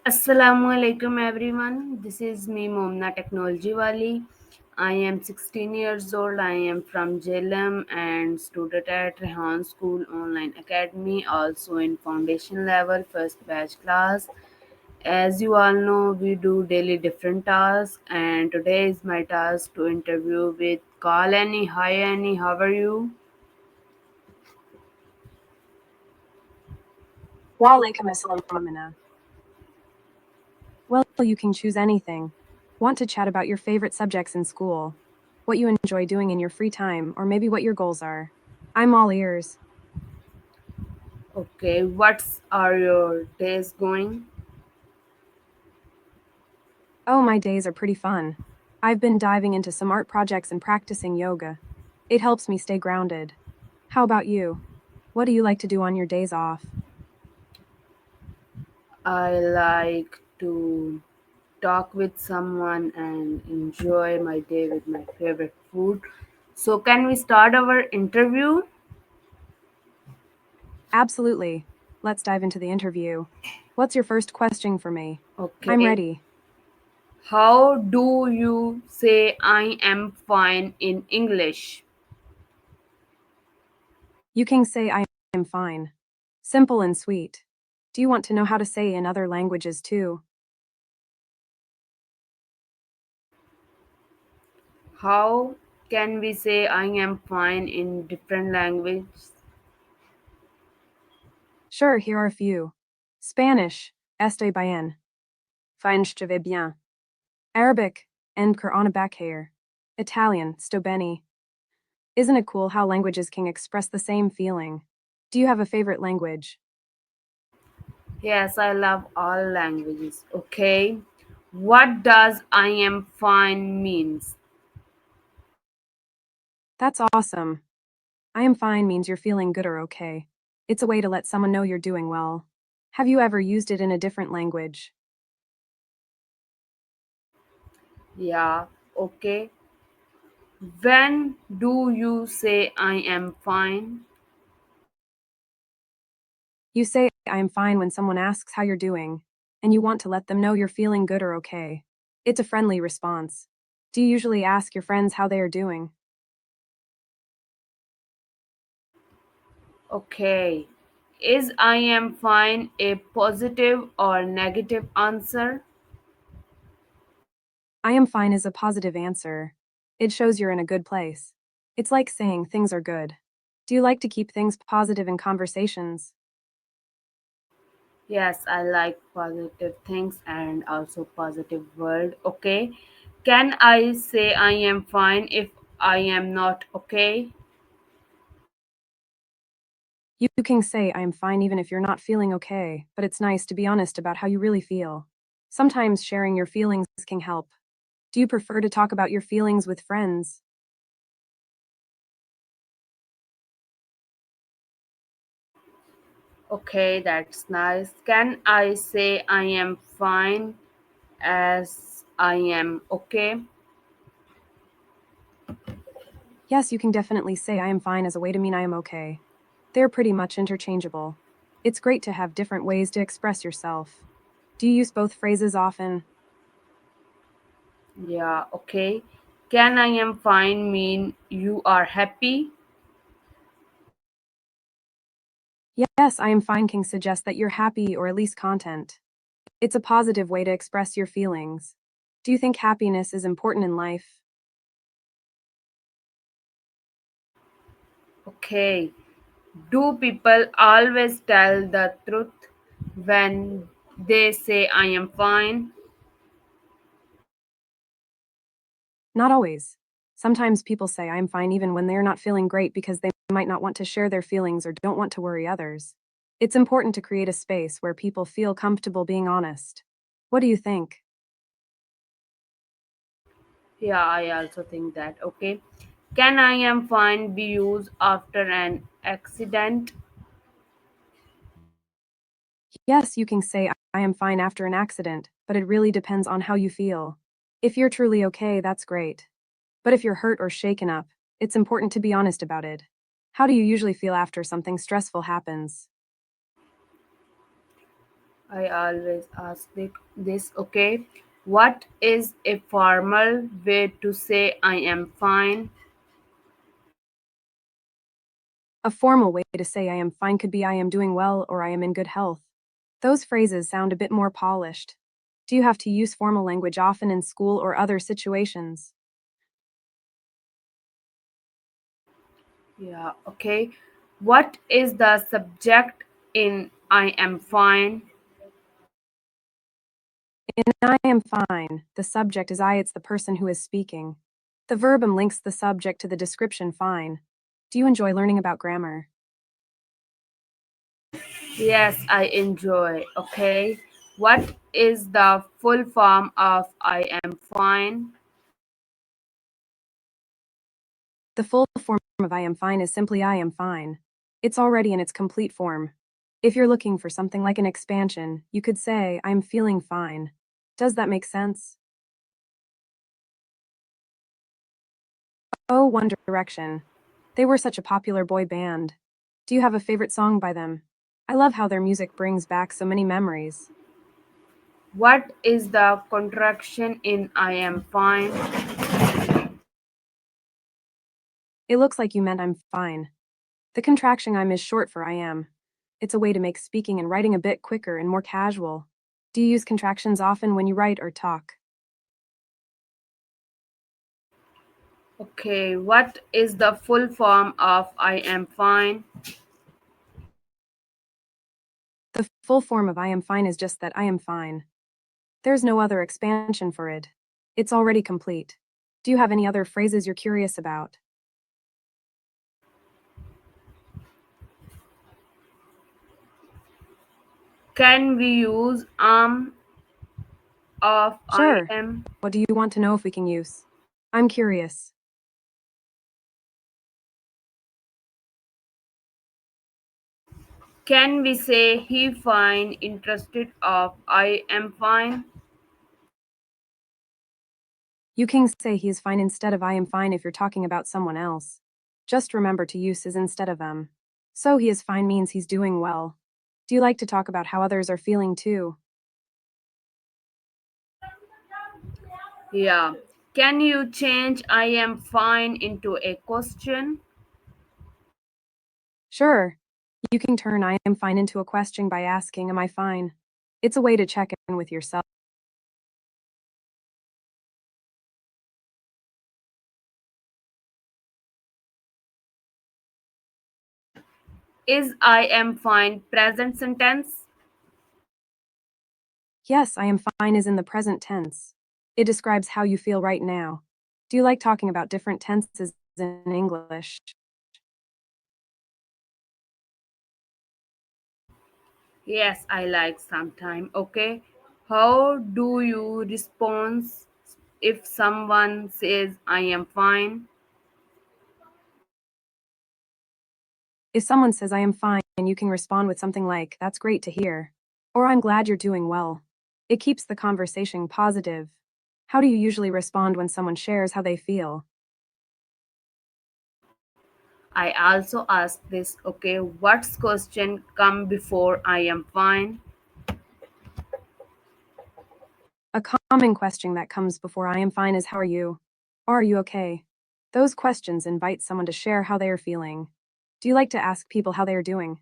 Assalamu alaikum everyone. This is me Momna technologyWali. I am 16 years old. I am from jhelum and student at Rehan School Online Academy, also in foundation level first batch class. As you all know, we do daily different tasks, and today is my task to interview with CallAnnie. Hi Annie, how are you? Walaikum assalam, Amina. Well, you can choose anything. Want to chat about your favorite subjects in school? What you enjoy doing in your free time, or maybe what your goals are? I'm all ears. Okay, what's are your days going? Oh, my days are pretty fun. I've been diving into some art projects and practicing yoga. It helps me stay grounded. How about you? What do you like to do on your days off? I like to talk with someone and enjoy my day with my favorite food. So, can we start our interview? Absolutely. Let's dive into the interview. What's your first question for me? I'm Okay. ready. How do you say I am fine in English? You can say I am fine. Simple and sweet. Do you want to know how to say in other languages too? How can we say I am fine in different languages? Sure, here are a few. Spanish, estoy bien. French, je vais bien. Arabic, en Qur'an bakhair. Italian, sto bene. Isn't it cool how languages can express the same feeling? Do you have a favorite language? Yes, I love all languages. Okay. What does I am fine means? That's awesome. I am fine means you're feeling good or okay. It's a way to let someone know you're doing well. Have you ever used it in a different language? Yeah, okay. When do you say I am fine? You say, I am fine when someone asks how you're doing, and you want to let them know you're feeling good or okay. It's a friendly response. Do you usually ask your friends how they are doing? Okay. Is I am fine a positive or negative answer? I am fine is a positive answer. It shows you're in a good place. It's like saying things are good. Do you like to keep things positive in conversations? Yes, I like positive things and also positive word. Okay. Can I say I am fine if I am not okay? You can say, I am fine even if you're not feeling okay, but it's nice to be honest about how you really feel. Sometimes sharing your feelings can help. Do you prefer to talk about your feelings with friends? Okay, that's nice. Can I say I am fine as I am okay? Yes, you can definitely say I am fine as a way to mean I am okay. They're pretty much interchangeable. It's great to have different ways to express yourself. Do you use both phrases often? Yeah, okay. Can I am fine mean you are happy? Yes, I am fine can suggest that you're happy or at least content. It's a positive way to express your feelings. Do you think happiness is important in life? Okay. Do people always tell the truth when they say I am fine? Not always. Sometimes people say I am fine even when they're not feeling great because they might not want to share their feelings or don't want to worry others. It's important to create a space where people feel comfortable being honest. What do you think? Yeah, I also think that. Okay. Can I am fine be used after an accident? Yes, you can say I am fine after an accident, but it really depends on how you feel. If you're truly okay, that's great. But if you're hurt or shaken up, it's important to be honest about it. How do you usually feel after something stressful happens? I always ask this, okay? What is a formal way to say I am fine? A formal way to say I am fine could be I am doing well or I am in good health. Those phrases sound a bit more polished. Do you have to use formal language often in school or other situations? Yeah, okay. What is the subject in I am fine? In I am fine, the subject is I, it's the person who is speaking. The verb links the subject to the description fine. Do you enjoy learning about grammar? Yes, I enjoy. Okay. What is the full form of I am fine? The full form of I am fine is simply I am fine. It's already in its complete form. If you're looking for something like an expansion, you could say I'm feeling fine. Does that make sense? Oh, One Direction. They were such a popular boy band. Do you have a favorite song by them? I love how their music brings back so many memories. What is the contraction in I am fine? It looks like you meant I'm fine. The contraction I'm is short for I am. It's a way to make speaking and writing a bit quicker and more casual. Do you use contractions often when you write or talk? Okay. What is the full form of I am fine? The full form of I am fine is just that I am fine. There's no other expansion for it. It's already complete. Do you have any other phrases you're curious about? Can we use of I Sure. am? What do you want to know if we can use? I'm curious. Can we say he fine interested of I am fine? You can say he is fine instead of I am fine if you're talking about someone else. Just remember to use his instead of them. So he is fine means he's doing well. Do you like to talk about how others are feeling too? Yeah. Can you change I am fine into a question? Sure. You can turn I am fine into a question by asking, am I fine? It's a way to check in with yourself. Is I am fine present sentence? Yes, I am fine is in the present tense. It describes how you feel right now. Do you like talking about different tenses in English? Yes, I like sometime. Okay. How do you respond if someone says I am fine? If someone says I am fine, you can respond with something like, that's great to hear. Or I'm glad you're doing well. It keeps the conversation positive. How do you usually respond when someone shares how they feel? I also ask this, okay, what's question come before I am fine? A common question that comes before I am fine is how are you? Or are you okay? Those questions invite someone to share how they are feeling. Do you like to ask people how they are doing?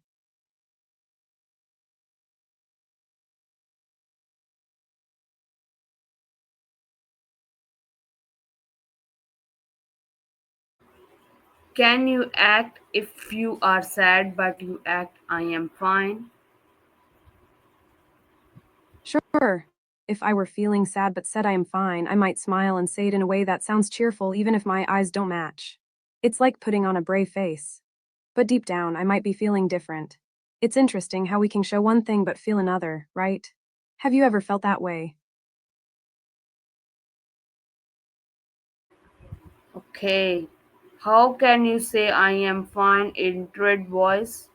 Can you act if you are sad but you act I am fine? Sure. If I were feeling sad but said I am fine, I might smile and say it in a way that sounds cheerful even if my eyes don't match. It's like putting on a brave face. But deep down, I might be feeling different. It's interesting how we can show one thing but feel another, right? Have you ever felt that way? Okay. How can you say I am fine in dread voice?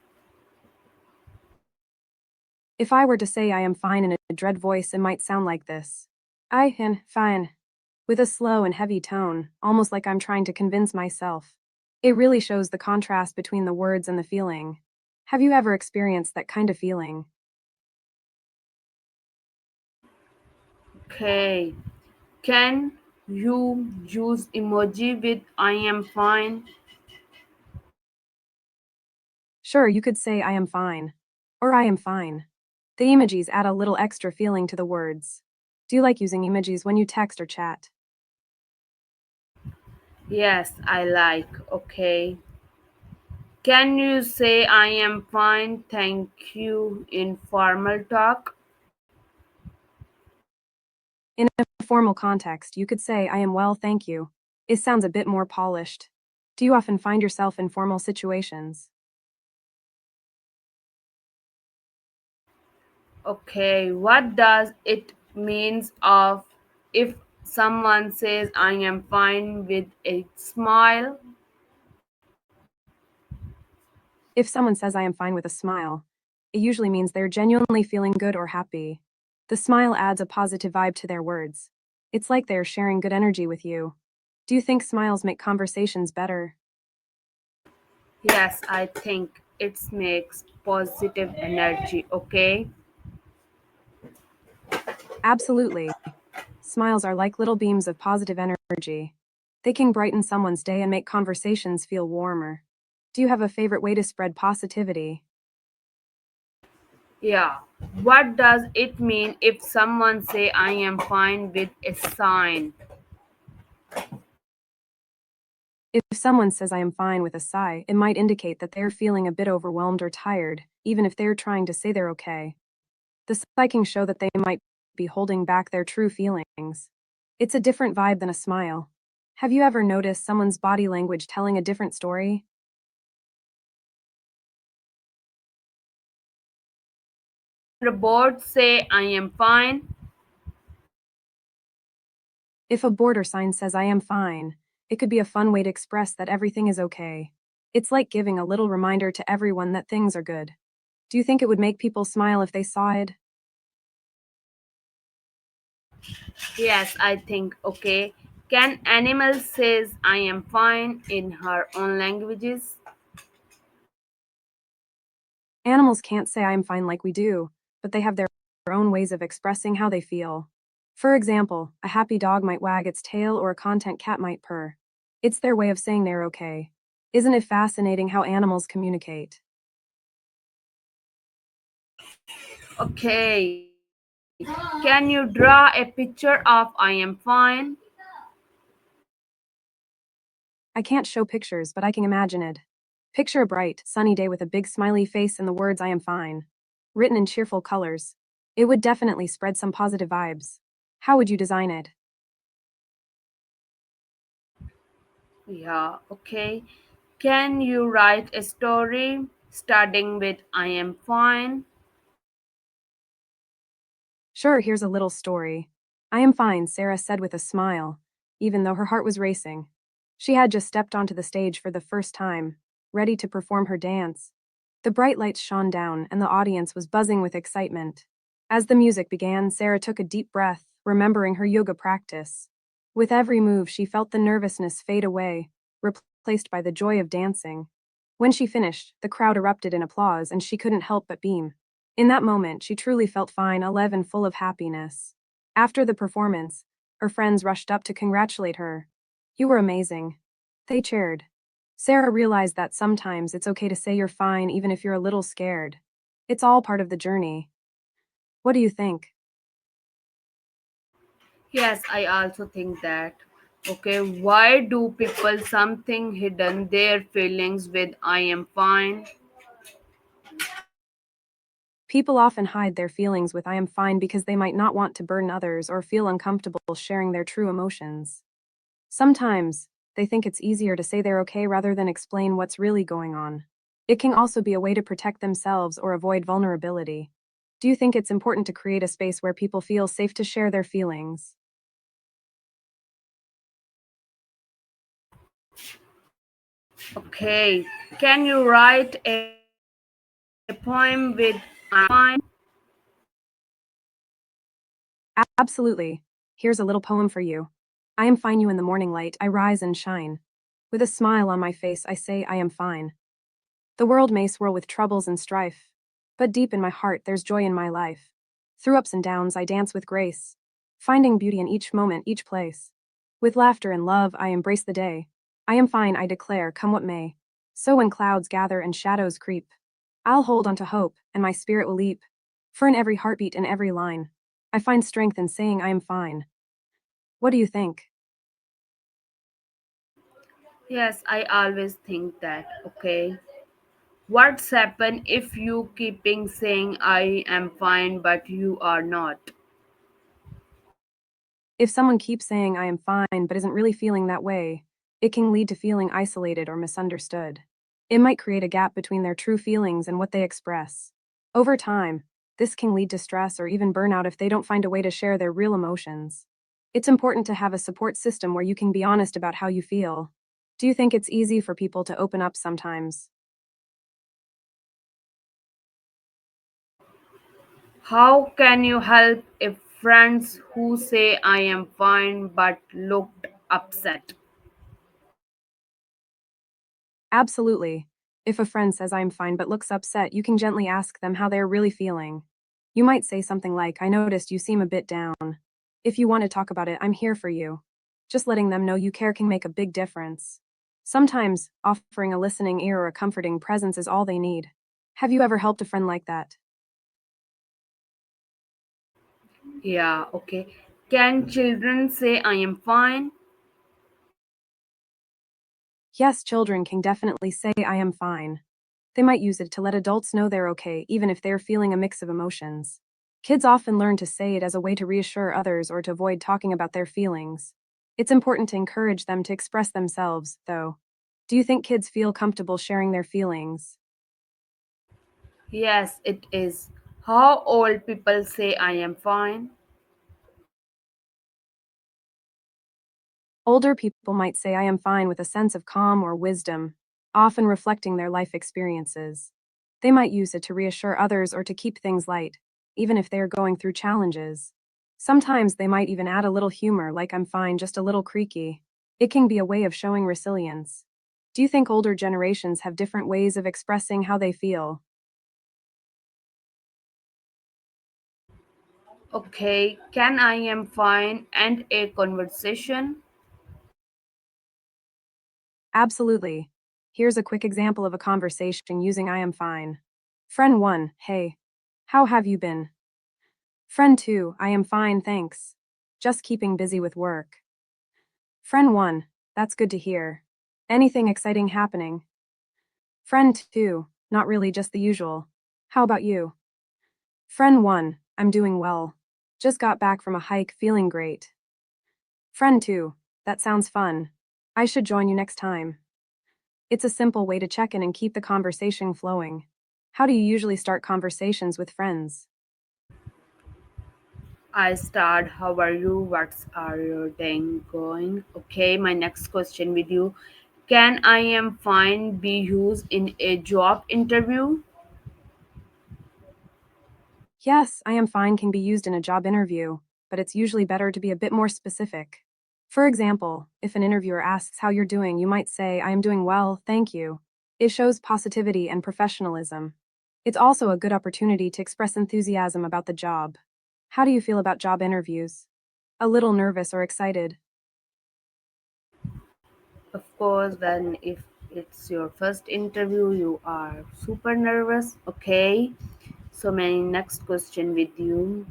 If I were to say I am fine in a dread voice, it might sound like this. I am fine. With a slow and heavy tone, almost like I'm trying to convince myself. It really shows the contrast between the words and the feeling. Have you ever experienced that kind of feeling? Okay. Can you use emoji with I am fine? Sure, you could say I am fine. Or I am fine. The emojis add a little extra feeling to the words. Do you like using emojis when you text or chat? Yes, I like. Okay. Can you say I am fine, thank you in formal talk? In a formal context, you could say I am well, thank you. It sounds a bit more polished. Do you often find yourself in formal situations? Okay, what does it means of if someone says I am fine with a smile? If someone says I am fine with a smile, it usually means they're genuinely feeling good or happy. The smile adds a positive vibe to their words. It's like they're sharing good energy with you. Do you think smiles make conversations better? Yes, I think it makes positive energy, okay? Absolutely. Smiles are like little beams of positive energy. They can brighten someone's day and make conversations feel warmer. Do you have a favorite way to spread positivity? Yeah. What does it mean if someone say I am fine with a sign? If someone says I am fine with a sigh, it might indicate that they're feeling a bit overwhelmed or tired, even if they're trying to say they're okay. The sigh can show that they might be holding back their true feelings. It's a different vibe than a smile. Have you ever noticed someone's body language telling a different story? The board say I am fine. If a border sign says I am fine, it could be a fun way to express that everything is okay. It's like giving a little reminder to everyone that things are good. Do you think it would make people smile if they saw it? Yes, I think okay. Can animal says I am fine in her own languages? Animals can't say I am fine like we do, but they have their own ways of expressing how they feel. For example, a happy dog might wag its tail or a content cat might purr. It's their way of saying they're okay. Isn't it fascinating how animals communicate? Okay. Can you draw a picture of I am fine? I can't show pictures, but I can imagine it. Picture a bright, sunny day with a big smiley face and the words I am fine. Written in cheerful colors. It would definitely spread some positive vibes. How would you design it? Yeah, okay. Can you write a story starting with I am fine? Sure, here's a little story. I am fine, Sarah said with a smile, even though her heart was racing. She had just stepped onto the stage for the first time, ready to perform her dance. The bright lights shone down, and the audience was buzzing with excitement. As the music began, Sarah took a deep breath, remembering her yoga practice. With every move, she felt the nervousness fade away, replaced by the joy of dancing. When she finished, the crowd erupted in applause, and she couldn't help but beam. In that moment, she truly felt fine, alive, and full of happiness. After the performance, her friends rushed up to congratulate her. You were amazing. They cheered. Sarah realized that sometimes it's okay to say you're fine even if you're a little scared. It's all part of the journey. What do you think? Yes, I also think that. Okay, why do people something hidden their feelings with I am fine? People often hide their feelings with I am fine because they might not want to burden others or feel uncomfortable sharing their true emotions. Sometimes, they think it's easier to say they're okay rather than explain what's really going on. It can also be a way to protect themselves or avoid vulnerability. Do you think it's important to create a space where people feel safe to share their feelings? Okay, can you write a poem with I am fine? Absolutely. Here's a little poem for you. I am fine, you in the morning light, I rise and shine. With a smile on my face, I say I am fine. The world may swirl with troubles and strife, but deep in my heart, there's joy in my life. Through ups and downs, I dance with grace. finding beauty in each moment, each place. With laughter and love, I embrace the day. I am fine, I declare, come what may. So when clouds gather and shadows creep, I'll hold on to hope, and my spirit will leap. For in every heartbeat and every line, I find strength in saying I am fine. What do you think? Yes, I always think that. Okay. What's happen if you keeping saying I am fine but you are not? If someone keeps saying I am fine but isn't really feeling that way, it can lead to feeling isolated or misunderstood. It might create a gap between their true feelings and what they express. Over time, this can lead to stress or even burnout if they don't find a way to share their real emotions. It's important to have a support system where you can be honest about how you feel. Do you think it's easy for people to open up sometimes? How can you help if friends who say I am fine but looked upset? Absolutely. If a friend says I'm fine but looks upset, you can gently ask them how they're really feeling. You might say something like, I noticed you seem a bit down. If you want to talk about it, I'm here for you. Just letting them know you care can make a big difference. Sometimes, offering a listening ear or a comforting presence is all they need. Have you ever helped a friend like that? Yeah, okay. Can children say I am fine? Yes, children can definitely say, I am fine. They might use it to let adults know they're okay, even if they're feeling a mix of emotions. Kids often learn to say it as a way to reassure others or to avoid talking about their feelings. It's important to encourage them to express themselves, though. Do you think kids feel comfortable sharing their feelings? Yes, it is. How old people say I am fine? Older people might say, I am fine with a sense of calm or wisdom, often reflecting their life experiences. They might use it to reassure others or to keep things light, even if they are going through challenges. Sometimes they might even add a little humor, like I'm fine, just a little creaky. It can be a way of showing resilience. Do you think older generations have different ways of expressing how they feel? Okay, can I am fine and a conversation? Absolutely. Here's a quick example of a conversation using I am fine. Friend 1, hey, how have you been? Friend 2, I am fine, thanks. Just keeping busy with work. Friend 1, that's good to hear. Anything exciting happening? Friend 2, not really, just the usual. How about you? Friend 1, I'm doing well. Just got back from a hike, feeling great. Friend 2, that sounds fun. I should join you next time. It's a simple way to check in and keep the conversation flowing. How do you usually start conversations with friends? I start, how are you? What's are your day going? Okay, my next question with you. Can I am fine be used in a job interview? Yes, I am fine can be used in a job interview, but it's usually better to be a bit more specific. For example, if an interviewer asks how you're doing, you might say, I am doing well, thank you. It shows positivity and professionalism. It's also a good opportunity to express enthusiasm about the job. How do you feel about job interviews? A little nervous or excited? Of course, when if it's your first interview, you are super nervous. Okay, so my next question with you.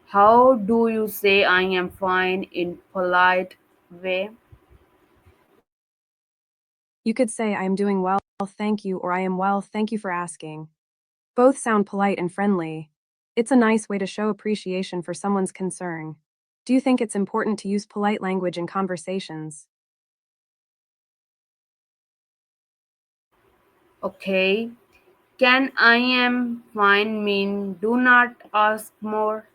How do you say I am fine in polite way? You could say, I am doing well, thank you, or I am well, thank you for asking. Both sound polite and friendly. It's a nice way to show appreciation for someone's concern. Do you think it's important to use polite language in conversations? Okay. Can I am fine mean do not ask more?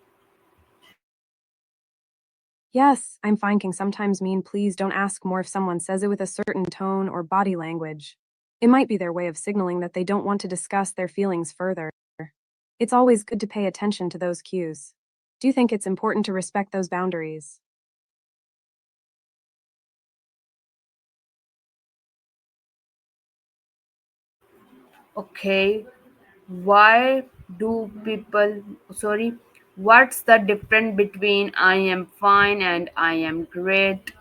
Yes, I'm fine can sometimes mean please don't ask more if someone says it with a certain tone or body language. It might be their way of signaling that they don't want to discuss their feelings further. It's always good to pay attention to those cues. Do you think it's important to respect those boundaries? Okay. Why do people sorry? What's the difference between I am fine and I am great?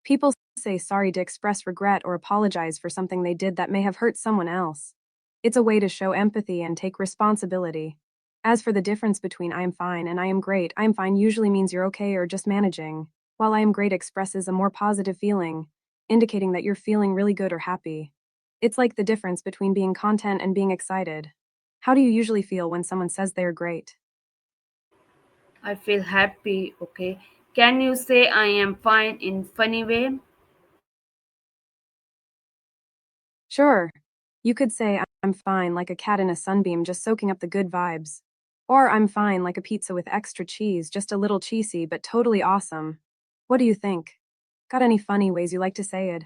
People say sorry to express regret or apologize for something they did that may have hurt someone else. It's a way to show empathy and take responsibility. As for the difference between I am fine and I am great, I am fine usually means you're okay or just managing, while I am great expresses a more positive feeling, indicating that you're feeling really good or happy. It's like the difference between being content and being excited. How do you usually feel when someone says they're great? I feel happy, okay? Can you say I am fine in funny way? Sure. You could say, I'm fine like a cat in a sunbeam just soaking up the good vibes. Or I'm fine like a pizza with extra cheese, just a little cheesy but totally awesome. What do you think? Got any funny ways you like to say it?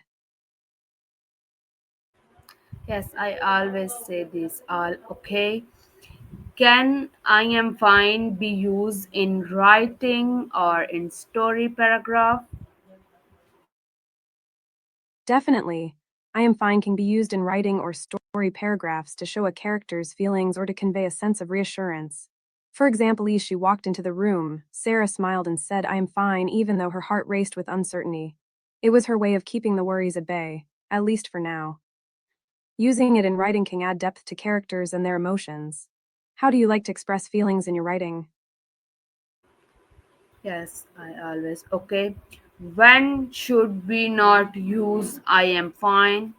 Yes, I always say this all okay. Can I am fine be used in writing or in story paragraph? Definitely. I am fine can be used in writing or story paragraphs to show a character's feelings or to convey a sense of reassurance. For example, as she walked into the room, Sarah smiled and said, I am fine, even though her heart raced with uncertainty. It was her way of keeping the worries at bay, at least for now. Using it in writing can add depth to characters and their emotions. How do you like to express feelings in your writing? Yes, I always okay. When should we not use I am fine?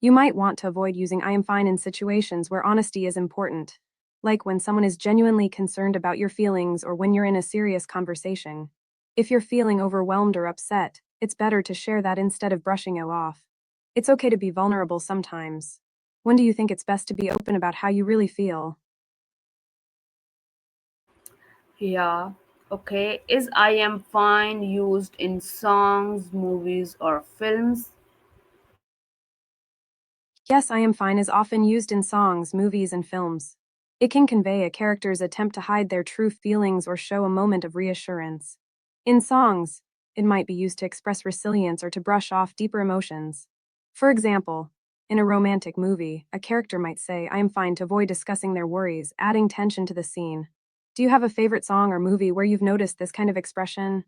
You might want to avoid using I am fine in situations where honesty is important, like when someone is genuinely concerned about your feelings or when you're in a serious conversation. If you're feeling overwhelmed or upset, it's better to share that instead of brushing it off. It's okay to be vulnerable sometimes. When do you think it's best to be open about how you really feel? Yeah, okay. Is I am fine used in songs, movies, or films? Yes, I am fine is often used in songs, movies, and films. It can convey a character's attempt to hide their true feelings or show a moment of reassurance. In songs, it might be used to express resilience or to brush off deeper emotions. For example, in a romantic movie, a character might say, I am fine to avoid discussing their worries, adding tension to the scene. Do you have a favorite song or movie where you've noticed this kind of expression?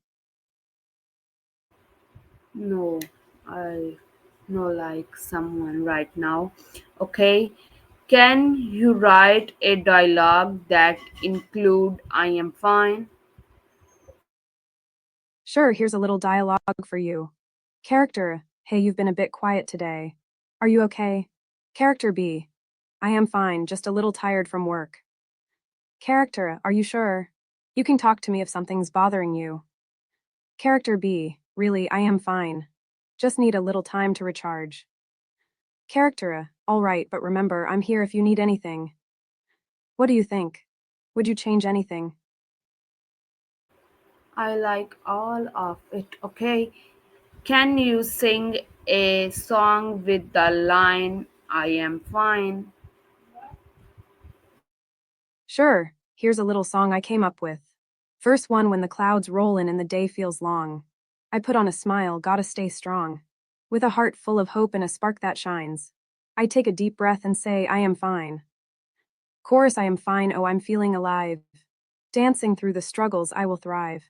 No, I no like someone right now. Okay. Can you write a dialogue that include I am fine? Sure, here's a little dialogue for you. Character, hey, you've been a bit quiet today. Are you okay? Character B, I am fine, just a little tired from work. Character, are you sure? You can talk to me if something's bothering you. Character B, really, I am fine. Just need a little time to recharge. Character, all right, but remember, I'm here if you need anything. What do you think? Would you change anything? I like all of it. Okay. Can you sing a song with the line I am fine? Sure, here's a little song I came up with. Verse 1 When the clouds roll in and the day feels long. I put on a smile, gotta stay strong. With a heart full of hope and a spark that shines. I take a deep breath and say, I am fine. Chorus, I am fine, oh, I'm feeling alive. Dancing through the struggles, I will thrive.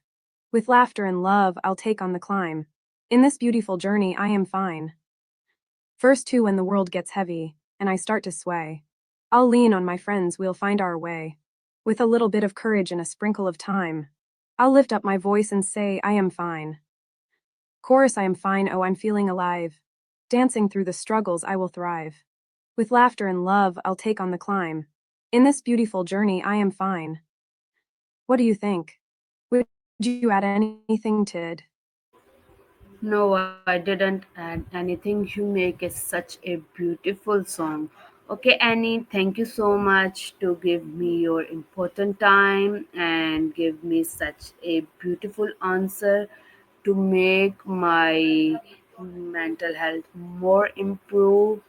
With laughter and love, I'll take on the climb. In this beautiful journey, I am fine. Verse 2 When the world gets heavy, and I start to sway. I'll lean on my friends, we'll find our way. With a little bit of courage and a sprinkle of time. I'll lift up my voice and say, I am fine. Chorus, I am fine, oh, I'm feeling alive. Dancing through the struggles, I will thrive. With laughter and love, I'll take on the climb. In this beautiful journey, I am fine. What do you think? Would you add anything to it? No, I didn't add anything. You make it such a beautiful song. Okay, Annie, thank you so much to give me your important time and give me such a beautiful answer to make my mental health more improve.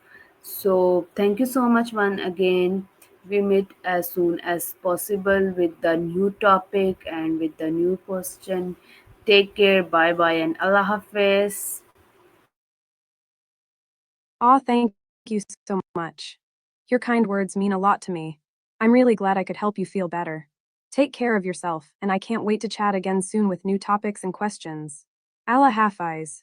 So, thank you so much one again. We meet as soon as possible with the new topic and with the new question. Take care. Bye bye and Allah Hafiz. Aw, thank you so much. Your kind words mean a lot to me. I'm really glad I could help you feel better. Take care of yourself, and I can't wait to chat again soon with new topics and questions. Allah Hafiz.